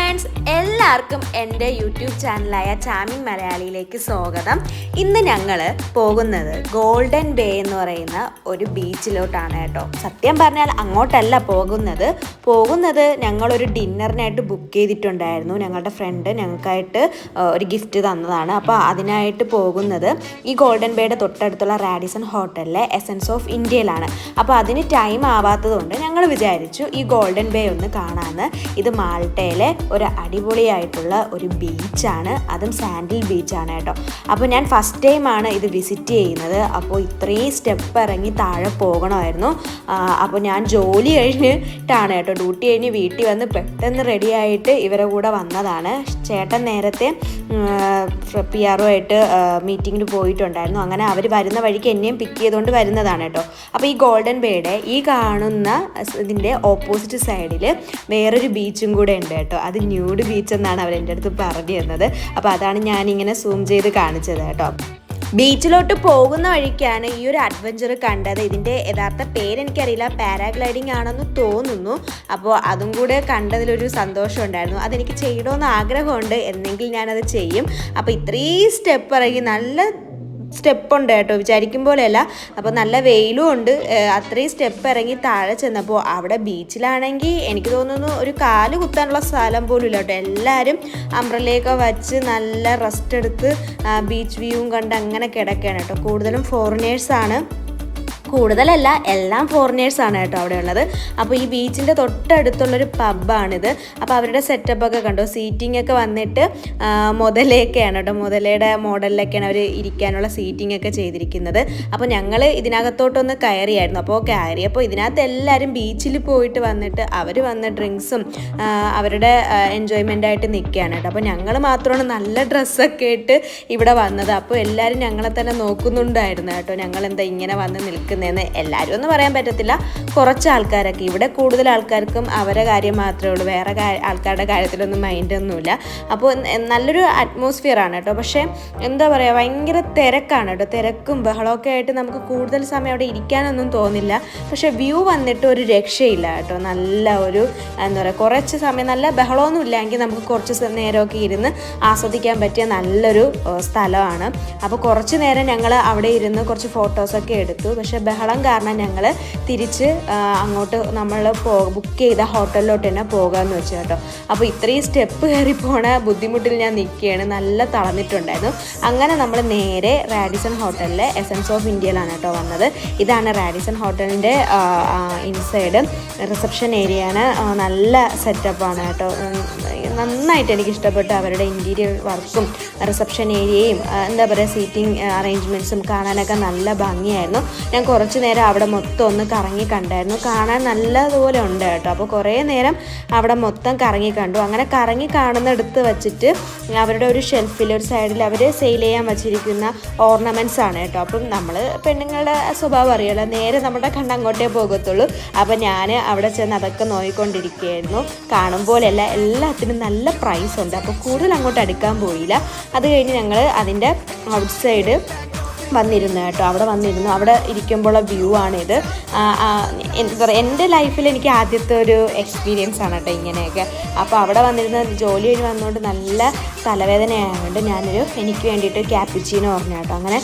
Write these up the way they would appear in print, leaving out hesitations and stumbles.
Friends, എല്ലാവർക്കും എൻ്റെ YouTube ചാനലായ charming മലയാളിയിലേക്ക് സ്വാഗതം. ഇന്ന് ഞങ്ങൾ പോകുന്നത് ഗോൾഡൻ ബേ എന്ന് പറയുന്ന ഒരു ബീച്ചിലോട്ടാണ് കേട്ടോ. സത്യം പറഞ്ഞാൽ അങ്ങോട്ടല്ല പോകുന്നത് ഞങ്ങളൊരു ഡിന്നറിനായിട്ട് ബുക്ക് ചെയ്തിട്ടുണ്ടായിരുന്നു. ഞങ്ങളുടെ ഫ്രണ്ട് ഞങ്ങൾക്കായിട്ട് ഒരു ഗിഫ്റ്റ് തന്നതാണ്. അപ്പോൾ അതിനായിട്ട് പോകുന്നത് ഈ ഗോൾഡൻ ബേയുടെ തൊട്ടടുത്തുള്ള റാഡിസൺ ഹോട്ടലിലെ എസൻസ് ഓഫ് ഇന്ത്യയിലാണ്. അപ്പോൾ അതിന് ടൈം ആവാത്തതുകൊണ്ട് ഞങ്ങൾ വിചാരിച്ചു ഈ ഗോൾഡൻ ബേ ഒന്ന് കാണാമെന്ന്. ഇത് മാൾട്ടയിലെ ഒരു അടിപൊളിയായിട്ടുള്ള ഒരു ബീച്ചാണ്, അതും സാൻഡിൽ ബീച്ചാണ് കേട്ടോ. അപ്പോൾ ഞാൻ ഫസ്റ്റ് ടൈമാണ് ഇത് വിസിറ്റ് ചെയ്യുന്നത്. അപ്പോൾ ഇത്രയും സ്റ്റെപ്പ് ഇറങ്ങി താഴെ പോകണമായിരുന്നു. അപ്പോൾ ഞാൻ ജോലി കഴിഞ്ഞിട്ടാണ് കേട്ടോ, ഡ്യൂട്ടി കഴിഞ്ഞ് വീട്ടിൽ വന്ന് പെട്ടെന്ന് റെഡിയായിട്ട് ഇവരെ കൂടെ വന്നതാണ്. ചേട്ടൻ നേരത്തെ PR ആയിട്ട് മീറ്റിങ്ങിന് പോയിട്ടുണ്ടായിരുന്നു. അങ്ങനെ അവർ വരുന്ന വഴിക്ക് എന്നെയും പിക്ക് ചെയ്തുകൊണ്ട് വരുന്നതാണ് കേട്ടോ. അപ്പോൾ ഈ ഗോൾഡൻ ബേയുടെ ഈ കാണുന്ന ഇതിൻ്റെ ഓപ്പോസിറ്റ് സൈഡിൽ വേറൊരു ബീച്ചും കൂടെ ഉണ്ട് കേട്ടോ. അത് ന്യൂഡ് ബീച്ച് എന്നാണ് അവരെൻ്റെ അടുത്ത് പറഞ്ഞു തന്നത്. അപ്പോൾ അതാണ് ഞാനിങ്ങനെ സൂം ചെയ്ത് കാണിച്ചത് കേട്ടോ. ബീച്ചിലോട്ട് പോകുന്ന വഴിക്കാണ് ഈ ഒരു അഡ്വഞ്ചർ കണ്ടത്. ഇതിൻ്റെ യഥാർത്ഥ പേരെനിക്കറിയില്ല, പാരാഗ്ലൈഡിങ് ആണെന്ന് തോന്നുന്നു. അപ്പോൾ അതും കൂടെ കണ്ടതിലൊരു സന്തോഷം ഉണ്ടായിരുന്നു. അതെനിക്ക് ചെയ്യണമെന്ന് ആഗ്രഹമുണ്ട്, എന്നെങ്കിൽ ഞാനത് ചെയ്യും. അപ്പോൾ ഇത്രയും സ്റ്റെപ്പ് ഇറങ്ങി നല്ല സ്റ്റെപ്പുണ്ട് കേട്ടോ, വിചാരിക്കും പോലെയല്ല. അപ്പോൾ നല്ല വെയിലും ഉണ്ട്. അത്രയും സ്റ്റെപ്പ് ഇറങ്ങി താഴെ ചെന്നപ്പോൾ അവിടെ ബീച്ചിലാണെങ്കിൽ എനിക്ക് തോന്നുന്നു ഒരു കാല് കുത്താനുള്ള സ്ഥലം പോലും ഇല്ല കേട്ടോ. എല്ലാവരും അംബ്രല്ലയൊക്കെ വച്ച് നല്ല റെസ്റ്റ് എടുത്ത് ബീച്ച് വ്യൂവും കണ്ട് അങ്ങനെ കിടക്കുകയാണ് കേട്ടോ. കൂടുതലും ഫോറിനേഴ്സാണ്, കൂടുതലല്ല എല്ലാം ഫോറിനേഴ്സാണ് കേട്ടോ അവിടെ ഉള്ളത്. അപ്പോൾ ഈ ബീച്ചിൻ്റെ തൊട്ടടുത്തുള്ളൊരു പബ്ബാണിത്. അപ്പോൾ അവരുടെ സെറ്റപ്പൊക്കെ കണ്ടോ, സീറ്റിംഗ് ഒക്കെ വന്നിട്ട് മുതലയൊക്കെയാണ് കേട്ടോ, മുതലയുടെ മോഡലിലൊക്കെയാണ് അവർ ഇരിക്കാനുള്ള സീറ്റിംഗ് ഒക്കെ ചെയ്തിരിക്കുന്നത്. അപ്പോൾ ഞങ്ങൾ ഇതിനകത്തോട്ടൊന്ന് കയറിയായിരുന്നു. അപ്പോൾ കയറിയപ്പോൾ ഇതിനകത്ത് എല്ലാവരും ബീച്ചിൽ പോയിട്ട് വന്നിട്ട് അവർ വന്ന് ഡ്രിങ്ക്സും അവരുടെ എൻജോയ്മെൻ്റായിട്ട് നിൽക്കുകയാണ് കേട്ടോ. അപ്പോൾ ഞങ്ങൾ മാത്രമാണ് നല്ല ഡ്രസ്സൊക്കെ ഇട്ട് ഇവിടെ വന്നത്. അപ്പോൾ എല്ലാവരും ഞങ്ങളെ തന്നെ നോക്കുന്നുണ്ടായിരുന്നു കേട്ടോ, ഞങ്ങളെന്താ ഇങ്ങനെ വന്ന് നിൽക്കുന്നത്. എല്ലാവരും ഒന്നും പറയാൻ പറ്റത്തില്ല, കുറച്ച് ആൾക്കാരൊക്കെ. ഇവിടെ കൂടുതൽ ആൾക്കാർക്കും അവരുടെ കാര്യം മാത്രമേ ഉള്ളൂ, വേറെ ആൾക്കാരുടെ കാര്യത്തിലൊന്നും മൈൻഡൊന്നുമില്ല. അപ്പോൾ നല്ലൊരു അറ്റ്മോസ്ഫിയറാണ് കേട്ടോ. പക്ഷേ എന്താ പറയുക, ഭയങ്കര തിരക്കാണ് കേട്ടോ. തിരക്കും ബഹളമൊക്കെ ആയിട്ട് നമുക്ക് കൂടുതൽ സമയം അവിടെ ഇരിക്കാനൊന്നും തോന്നില്ല. പക്ഷേ വ്യൂ വന്നിട്ട് ഒരു രക്ഷയില്ല കേട്ടോ. നല്ല ഒരു എന്താ പറയുക, കുറച്ച് സമയം നല്ല ബഹളമൊന്നും ഇല്ലെങ്കിൽ നമുക്ക് കുറച്ച് നേരമൊക്കെ ഇരുന്ന് ആസ്വദിക്കാൻ പറ്റിയ നല്ലൊരു സ്ഥലമാണ്. അപ്പോൾ കുറച്ച് നേരം ഞങ്ങൾ അവിടെ ഇരുന്ന് കുറച്ച് ഫോട്ടോസൊക്കെ എടുത്തു. പക്ഷേ ബഹളം കാരണം ഞങ്ങൾ തിരിച്ച് അങ്ങോട്ട് നമ്മൾ ബുക്ക് ചെയ്ത ഹോട്ടലിലോട്ട് തന്നെ പോകാമെന്ന് വെച്ചു കേട്ടോ. അപ്പോൾ ഇത്രയും സ്റ്റെപ്പ് കയറി പോണ ബുദ്ധിമുട്ടിൽ ഞാൻ നിൽക്കുകയാണ്, നല്ല തളർന്നിട്ടുണ്ടായിരുന്നു. അങ്ങനെ നമ്മൾ നേരെ റാഡിസൺ ഹോട്ടലിലെ എസൻസ് ഓഫ് ഇന്ത്യയിലാണ് കേട്ടോ വന്നത്. ഇതാണ് റാഡിസൺ ഹോട്ടലിൻ്റെ ഇൻസൈഡ് റിസപ്ഷൻ ഏരിയയാണ്. നല്ല സെറ്റപ്പാണ് കേട്ടോ, നന്നായിട്ട് എനിക്ക് ഇഷ്ടപ്പെട്ടു. അവരുടെ ഇൻറ്റീരിയർ വർക്കും റിസപ്ഷൻ ഏരിയയും എന്താ പറയുക, സീറ്റിംഗ് അറേഞ്ച്മെൻറ്റ്സും കാണാനൊക്കെ നല്ല ഭംഗിയായിരുന്നു. ഞാൻ കുറച്ച് നേരം അവിടെ മൊത്തം ഒന്ന് കറങ്ങി കണ്ടായിരുന്നു, കാണാൻ നല്ലതുപോലെ ഉണ്ട് കേട്ടോ. അപ്പോൾ കുറേ നേരം അവിടെ മൊത്തം കറങ്ങി കണ്ടു. അങ്ങനെ കറങ്ങി കാണുന്നിടത്ത് വെച്ചിട്ട് അവരുടെ ഒരു ഷെൽഫിൽ ഒരു സൈഡിൽ അവർ സെയിൽ ചെയ്യാൻ വച്ചിരിക്കുന്ന ഓർണമെൻറ്റ്സ് ആണ് കേട്ടോ. അപ്പം നമ്മൾ പെണ്ണുങ്ങളുടെ സ്വഭാവം അറിയാലോ, നേരെ നമ്മുടെ കണ്ണങ്ങോട്ടേ പോകത്തുള്ളൂ. അപ്പം ഞാൻ അവിടെ ചെന്ന് അതൊക്കെ നോക്കിക്കൊണ്ടിരിക്കുകയായിരുന്നു. കാണും പോലെയല്ല, എല്ലാത്തിനും നല്ല പ്രൈസ് ഉണ്ട്. അപ്പോൾ കൂടുതൽ അങ്ങോട്ട് അടുക്കാൻ പോയില്ല. അത് കഴിഞ്ഞ് ഞങ്ങൾ അതിൻ്റെ ഔട്ട് സൈഡ് വന്നിരുന്നു കേട്ടോ. അവിടെ ഇരിക്കുമ്പോൾ വ്യൂ ആണിത്. എന്താ പറയുക, എൻ്റെ ലൈഫിൽ എനിക്ക് ആദ്യത്തെ ഒരു എക്സ്പീരിയൻസ് ആണ് കേട്ടോ ഇങ്ങനെയൊക്കെ. അപ്പോൾ അവിടെ വന്നിരുന്ന ജോലി കഴിഞ്ഞ് വന്നുകൊണ്ട് നല്ല തലവേദനയായതുകൊണ്ട് എനിക്ക് വേണ്ടിയിട്ട് ക്യാപ്പിച്ചീനോ പറഞ്ഞു കേട്ടോ. അങ്ങനെ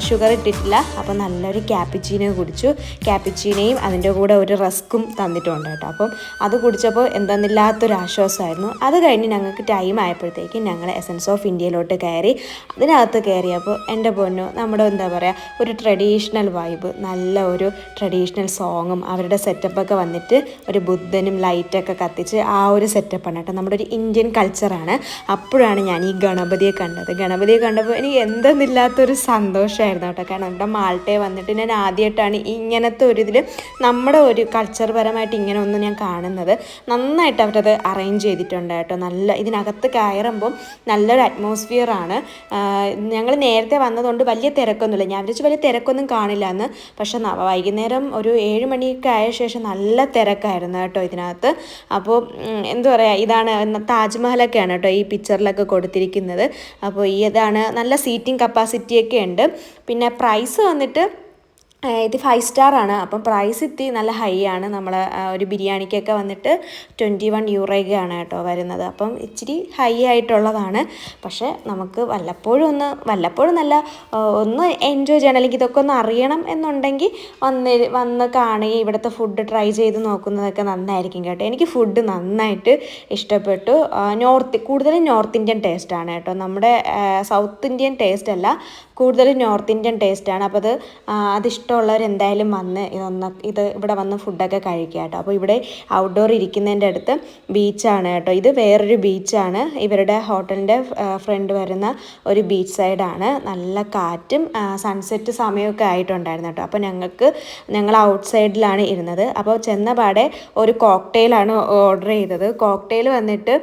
ഷുഗർ ഇട്ടിട്ടില്ല. അപ്പോൾ നല്ലൊരു ക്യാപ്പിച്ചീനോ കുടിച്ചു. ക്യാപ്പിച്ചീനയും അതിൻ്റെ കൂടെ ഒരു റസ്ക്കും തന്നിട്ടുണ്ട് കേട്ടോ. അപ്പം അത് കുടിച്ചപ്പോൾ എന്തെന്നില്ലാത്തൊരു ആശ്വാസമായിരുന്നു. അത് കഴിഞ്ഞ് ഞങ്ങൾക്ക് ടൈം ആയപ്പോഴത്തേക്കും ഞങ്ങൾ എസൻസ് ഓഫ് ഇന്ത്യയിലോട്ട് കയറി. അതിനകത്ത് കയറിയപ്പോൾ എൻ്റെ പൊന്നോ, നമ്മുടെ എന്താ പറയുക, ഒരു ട്രഡീഷണൽ വൈബ്, നല്ല ഒരു ട്രഡീഷണൽ സോങ്ങും അവരുടെ സെറ്റപ്പൊക്കെ വന്നിട്ട് ഒരു ബുദ്ധനും ലൈറ്റൊക്കെ കത്തിച്ച് ആ ഒരു സെറ്റപ്പാണ് കേട്ടോ. നമ്മുടെ ഒരു ഇന്ത്യൻ കൾച്ചറാണ്. അപ്പോഴാണ് ഞാൻ ഈ ഗണപതിയെ കണ്ടത്. ഗണപതിയെ കണ്ടപ്പോൾ എനിക്ക് എന്തെന്നില്ലാത്തൊരു സന്തോഷമായിരുന്നു കേട്ടോ. കാരണം നമ്മുടെ മാൾട്ടയിൽ വന്നിട്ട് ഞാൻ ആദ്യമായിട്ടാണ് ഇങ്ങനത്തെ ഒരു ഇതിൽ നമ്മുടെ ഒരു കൾച്ചർ പരമായിട്ട് ഇങ്ങനെ ഒന്നും ഞാൻ കാണുന്നത്. നന്നായിട്ട് അവരത് അറേഞ്ച് ചെയ്തിട്ടുണ്ട് കേട്ടോ. നല്ല ഇതിനകത്ത് കയറുമ്പം നല്ലൊരു അറ്റ്മോസ്ഫിയറാണ്. ഞങ്ങൾ നേരത്തെ വന്നതുകൊണ്ട് വലിയ തിരക്കൊന്നുമില്ല. ഞാൻ വിചാരിച്ചു വലിയ തിരക്കൊന്നും കാണില്ല എന്ന്. പക്ഷെ വൈകുന്നേരം ഒരു 7 മണിയൊക്കെ ആയ ശേഷം നല്ല തിരക്കായിരുന്നു കേട്ടോ ഇതിനകത്ത്. അപ്പോൾ എന്താ പറയുക, ഇതാണ് താജ്മഹലൊക്കെയാണ് കേട്ടോ ഈ പിക്ചറിലൊക്കെ കൊടുത്തിരിക്കുന്നത്. അപ്പോൾ ഇതാണ് നല്ല സീറ്റിംഗ് കപ്പാസിറ്റിയൊക്കെ ഉണ്ട്. പിന്നെ പ്രൈസ് വന്നിട്ട് ഇത് 5 സ്റ്റാർ ആണ്. അപ്പം പ്രൈസ് ഇത്തിരി നല്ല ഹൈ ആണ്. നമ്മൾ ഒരു ബിരിയാണിക്കൊക്കെ വന്നിട്ട് 21 യൂറോയൊക്കെയാണ് കേട്ടോ വരുന്നത്. അപ്പം ഇച്ചിരി ഹൈ ആയിട്ടുള്ളതാണ്. പക്ഷേ നമുക്ക് വല്ലപ്പോഴും നല്ല ഒന്ന് എൻജോയ് ചെയ്യണം, അല്ലെങ്കിൽ ഇതൊക്കെ ഒന്ന് അറിയണം എന്നുണ്ടെങ്കിൽ വന്ന് കാണുകയും ഇവിടുത്തെ ഫുഡ് ട്രൈ ചെയ്ത് നോക്കുന്നതൊക്കെ നന്നായിരിക്കും കേട്ടോ. എനിക്ക് ഫുഡ് നന്നായിട്ട് ഇഷ്ടപ്പെട്ടു. കൂടുതലും നോർത്ത് ഇന്ത്യൻ ടേസ്റ്റാണ് കേട്ടോ. നമ്മുടെ സൗത്ത് ഇന്ത്യൻ ടേസ്റ്റ് അല്ല, കൂടുതലും നോർത്ത് ഇന്ത്യൻ ടേസ്റ്റാണ്. അപ്പോൾ അതിഷ്ടമുള്ളവർ എന്തായാലും വന്ന് ഇവിടെ വന്ന് ഫുഡൊക്കെ കഴിക്കുക കേട്ടോ. അപ്പോൾ ഇവിടെ ഔട്ട്ഡോർ ഇരിക്കുന്നതിൻ്റെ അടുത്ത് ബീച്ചാണ് കേട്ടോ. ഇത് വേറൊരു ബീച്ചാണ്. ഇവരുടെ ഹോട്ടലിൻ്റെ ഫ്രണ്ട് വരുന്ന ഒരു ബീച്ച് സൈഡാണ്. നല്ല കാറ്റും സൺസെറ്റ് സമയമൊക്കെ ആയിട്ടുണ്ടായിരുന്നു കേട്ടോ. അപ്പോൾ ഞങ്ങൾ ഔട്ട് സൈഡിലാണ് ഇരുന്നത്. അപ്പോൾ ചെന്നപാടെ ഒരു കോക്ടെയിലാണ് ഓർഡർ ചെയ്തത്. കോക്ടെയിൽ വന്നിട്ട്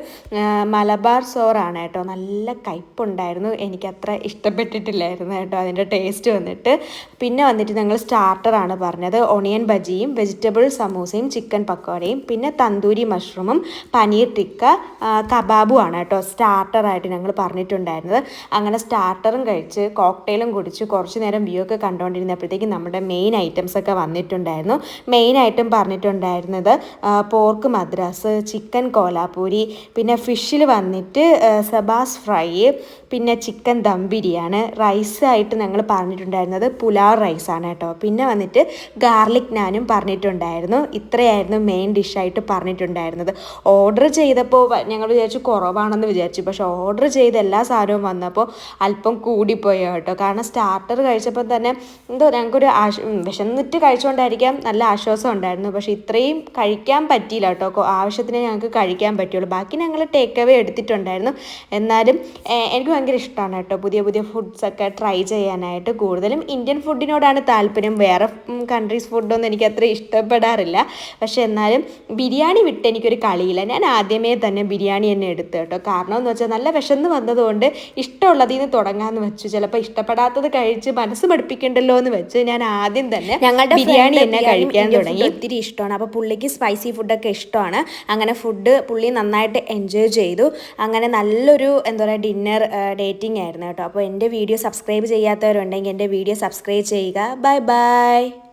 മലബാർ സോറാണ് കേട്ടോ. നല്ല കയ്പുണ്ടായിരുന്നു, എനിക്കത്ര ഇഷ്ടപ്പെട്ടിട്ടില്ലായിരുന്നു കേട്ടോ അതിൻ്റെ ടേസ്റ്റ് വന്നിട്ട്. പിന്നെ വന്നിട്ട് ഞങ്ങൾ സ്റ്റാർട്ടറാണ് പറഞ്ഞത്. ഒണിയൻ ബജിയും വെജിറ്റബിൾ സമൂസയും ചിക്കൻ പക്കോടയും പിന്നെ തന്തൂരി മഷ്റൂമും പനീർ ടിക്ക കബാബും ആണ് കേട്ടോ സ്റ്റാർട്ടറായിട്ട് ഞങ്ങൾ പറഞ്ഞിട്ടുണ്ടായിരുന്നത്. അങ്ങനെ സ്റ്റാർട്ടറും കഴിച്ച് കോക്ടെയിലും കുടിച്ച് കുറച്ച് നേരം വ്യൂ ഒക്കെ കണ്ടുകൊണ്ടിരുന്നപ്പോഴത്തേക്കും നമ്മുടെ മെയിൻ ഐറ്റംസ് ഒക്കെ വന്നിട്ടുണ്ടായിരുന്നു. മെയിൻ ഐറ്റം പറഞ്ഞിട്ടുണ്ടായിരുന്നത് പോർക്ക് മദ്രാസ്, ചിക്കൻ കോലാപൂരി, പിന്നെ ഫിഷിൽ വന്നിട്ട് സബാസ് ഫ്രൈ, പിന്നെ ചിക്കൻ ദം ബിരിയാണി. റൈസായിട്ട് ഞങ്ങൾ പറഞ്ഞിട്ടുണ്ടായിരുന്നത് പുലാവ് റൈസാണ് കേട്ടോ. പിന്നെ വന്നിട്ട് ഗാർലിക് നാനും പറഞ്ഞിട്ടുണ്ടായിരുന്നു. ഇത്രയായിരുന്നു മെയിൻ ഡിഷായിട്ട് പറഞ്ഞിട്ടുണ്ടായിരുന്നത്. ഓർഡർ ചെയ്തപ്പോൾ ഞങ്ങൾ വിചാരിച്ചു കുറവാണെന്ന് വിചാരിച്ചു. പക്ഷേ ഓർഡർ ചെയ്ത എല്ലാ സാധനവും വന്നപ്പോൾ അല്പം കൂടിപ്പോയി കേട്ടോ. കാരണം സ്റ്റാർട്ടർ കഴിച്ചപ്പോൾ തന്നെ ഞങ്ങൾക്കൊരു വിശന്നിട്ട് കഴിച്ചുകൊണ്ടായിരിക്കാം നല്ല ആശ്വാസം ഉണ്ടായിരുന്നു. പക്ഷേ ഇത്രയും കഴിക്കാൻ പറ്റിയില്ല കേട്ടോ. ആവശ്യത്തിന് ഞങ്ങൾക്ക് കഴിക്കാൻ പറ്റുള്ളൂ. ബാക്കി ഞങ്ങൾ ടേക്ക് അവേ എടുത്തിട്ടുണ്ടായിരുന്നു. എന്നാലും എനിക്ക് ഭയങ്കര ഇഷ്ടമാണ് കേട്ടോ പുതിയ പുതിയ ഫുഡ്സൊക്കെ ട്രൈ ചെയ്യാനായിട്ട്. കൂടുതലും ഇന്ത്യൻ ഫുഡിനോടാണ് താല്പര്യം. വേറെ കൺട്രീസ് ഫുഡൊന്നും എനിക്ക് അത്ര ഇഷ്ടപ്പെടാറില്ല. പക്ഷെ എന്നാലും ബിരിയാണി വിട്ട് എനിക്കൊരു കളിയില്ല. ഞാൻ ആദ്യമേ തന്നെ ബിരിയാണി തന്നെ എടുത്തു കേട്ടോ. കാരണം എന്ന് വെച്ചാൽ നല്ല വിശന്ന് വന്നതുകൊണ്ട് ഇഷ്ടമുള്ളതിൽ നിന്ന് തുടങ്ങാമെന്ന് വെച്ചു. ചിലപ്പോൾ ഇഷ്ടപ്പെടാത്തത് കഴിച്ച് മനസ്സ് പഠിപ്പിക്കണ്ടല്ലോ എന്ന് വെച്ച് ഞാൻ ആദ്യം തന്നെ ഞങ്ങളുടെ ബിരിയാണി തന്നെ കഴിക്കാൻ തുടങ്ങി. ഒത്തിരി ഇഷ്ടമാണ്. അപ്പോൾ പുള്ളിക്ക് സ്പൈസി ഫുഡൊക്കെ ഇഷ്ടമാണ്. അങ്ങനെ പുള്ളി നന്നായിട്ട് എൻജോയ് ചെയ്തു. അങ്ങനെ നല്ലൊരു ഡിന്നർ ഡേറ്റിംഗ് ആയിരുന്നു കേട്ടോ. അപ്പോൾ എൻ്റെ വീഡിയോ സബ്സ്ക്രൈബ് ചെയ്യാത്തവരുണ്ടെങ്കിൽ എൻ്റെ വീഡിയോ സബ്സ്ക്രൈബ് ചെയ്യുക. Bye bye.